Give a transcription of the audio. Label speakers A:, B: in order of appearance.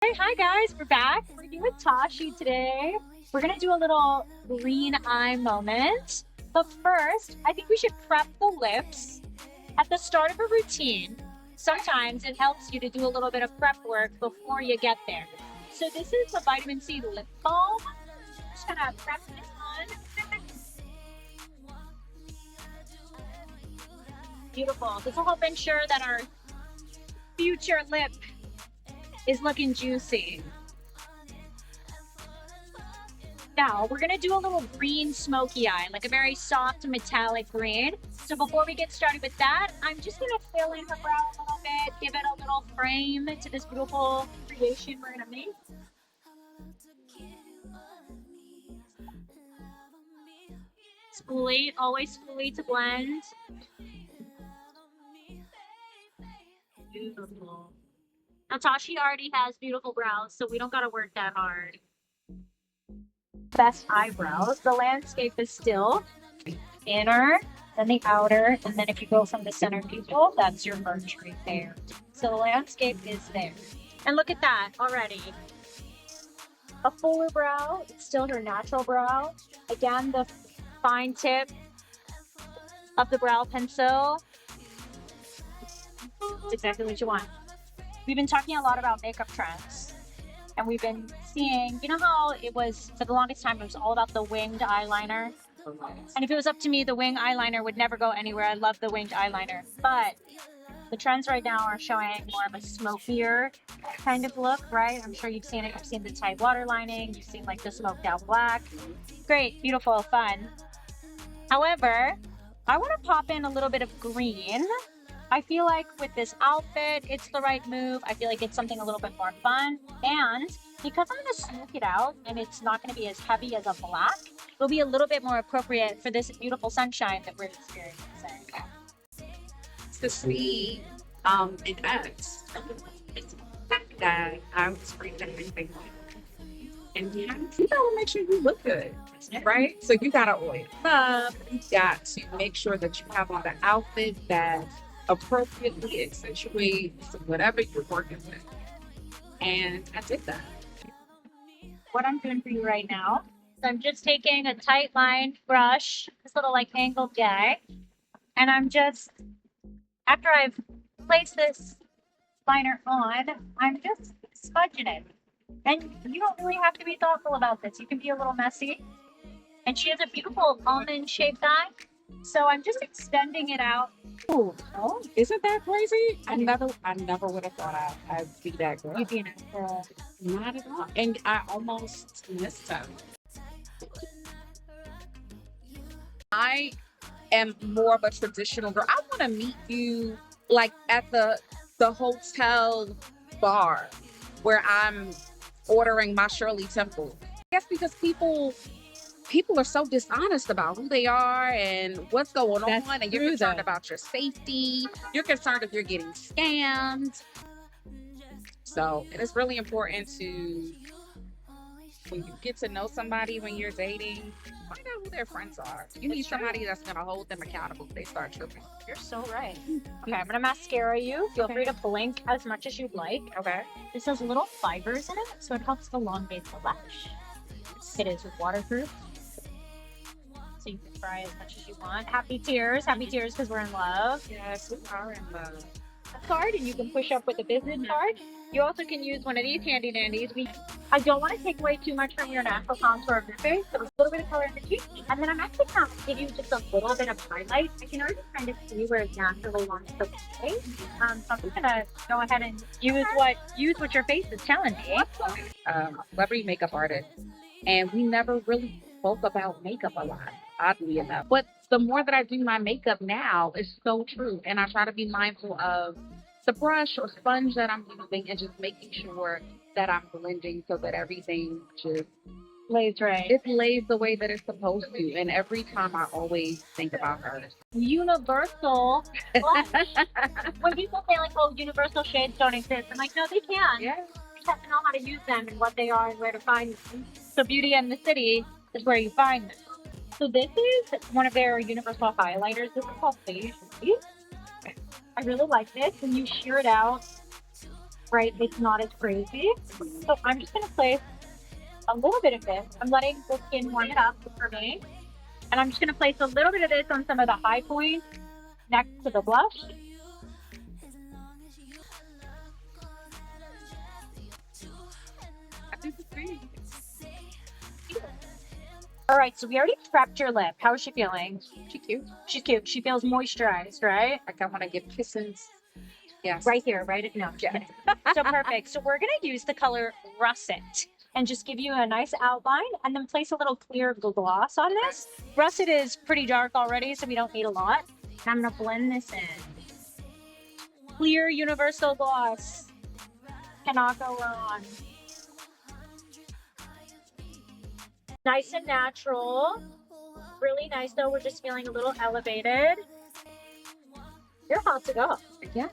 A: Hey, hi guys, we're back. We're here with Tashii today. We're gonna do a little green eye moment. But first, I think we should prep the lips at the start of a routine. Sometimes it helps you to do a little bit of prep work before you get there. So this is the vitamin C lip balm. Just gonna prep this on. Beautiful. This will help ensure that our future lip is looking juicy. Now we're gonna do a little green smoky eye, like a very soft metallic green. So before we get started with that, I'm just gonna fill in her brow a little bit, give it a little frame to this beautiful creation we're gonna make. Spoolie, always spoolie to blend. Beautiful. Now Tashi already has beautiful brows, so we don't gotta work that hard. Best eyebrows. The landscape is still inner, then the outer, and then if you go from the center pupil, that's your merge right there. So the landscape is there. And look at that already. A fuller brow, it's still her natural brow. Again, the fine tip of the brow pencil. It's exactly what you want. We've been talking a lot about makeup trends. And we've been seeing, you know how it was for the longest time, it was all about the winged eyeliner. And if it was up to me, the wing eyeliner would never go anywhere. I love the winged eyeliner. But the trends right now are showing more of a smokier kind of look, right? I'm sure you've seen it. You've seen the tight water lining. You've seen like the smoked out black. Great, beautiful, fun. However, I want to pop in a little bit of green. I feel like with this outfit, it's the right move. I feel like it's something a little bit more fun. And because I'm going to smoke it out and it's not going to be as heavy as a black, it'll be a little bit more appropriate for this beautiful sunshine that we're experiencing.
B: To see an ad that I was reading everything and you gotta make sure you look good, right? So you gotta oil up, you got to make sure that you have on the outfit that appropriately accentuates whatever you're working with. And I did that.
A: What I'm doing for you right now is I'm just taking a tight line brush, this little like angled guy, and I'm just, after I've placed this liner on, I'm just smudging it. And you don't really have to be thoughtful about this. You can be a little messy. And she has a beautiful almond shaped eye. So I'm just extending it out.
B: Oh, isn't that crazy? I never would have thought I'd be that girl.
A: You'd be an girl.
B: Not at all. And I almost missed them. I am more of a traditional girl. I want to meet you like at the hotel bar where I'm ordering my Shirley Temple. I guess because people are so dishonest about who they are and what's going
A: That's
B: on, and you're
A: true,
B: concerned
A: though.
B: about your safety. You're concerned if you're getting scammed. So it is really important to, when you get to know somebody when you're dating, find out who their friends are. You need somebody that's gonna hold them accountable if they start tripping.
A: You're so right. Okay, I'm gonna mascara you. Feel free to blink as much as you'd like.
B: Okay.
A: This has little fibers in it, so it helps elongate the lash. It is waterproof, so you can try as much as you want. Happy tears because we're in love.
B: Yes, we are in love.
A: A card, and you can push up with a business card. You also can use one of these handy dandies. I don't want to take away too much from your natural contour of your face, so a little bit of color in the cheek. And then I'm actually going to give you just a little bit of highlight. I can already kind of see where it naturally wants to play. So I'm just going to go ahead and use what your face is telling me.
B: Celebrity makeup artist, and we never really spoke about makeup a lot, oddly enough. But the more that I do my makeup now, it's so true, and I try to be mindful of the brush or sponge that I'm using, and just making sure that I'm blending so that everything just
A: Lays right.
B: it lays the way that it's supposed to. And every time I always think about her.
A: Universal blush. When people say like, "Oh, universal shades don't exist," I'm like, no, they can.
B: Yeah.
A: You just have to know how to use them and what they are and where to find them. So Beauty and the City is where you find them. So this is one of their universal highlighters. This is called Beige. I really like this. When you shear it out, right? It's not as crazy. So I'm just gonna place a little bit of this. I'm letting the skin warm it up for me. And I'm just gonna place a little bit of this on some of the high points next to the blush.
B: I think it's pretty.
A: All right, so we already prepped your lip. How is she feeling?
B: She cute.
A: She's cute. She feels moisturized, right?
B: Like I want to give kisses. Yes.
A: Right here, right? No, just
B: Yeah.
A: kidding. So perfect. So we're gonna use the color Russet and just give you a nice outline and then place a little clear gloss on this. Russet is pretty dark already, so we don't need a lot. And I'm gonna blend this in. Clear universal gloss. Cannot go wrong. Nice and natural. Really nice though. We're just feeling a little elevated. You're hot to go.
B: Yeah.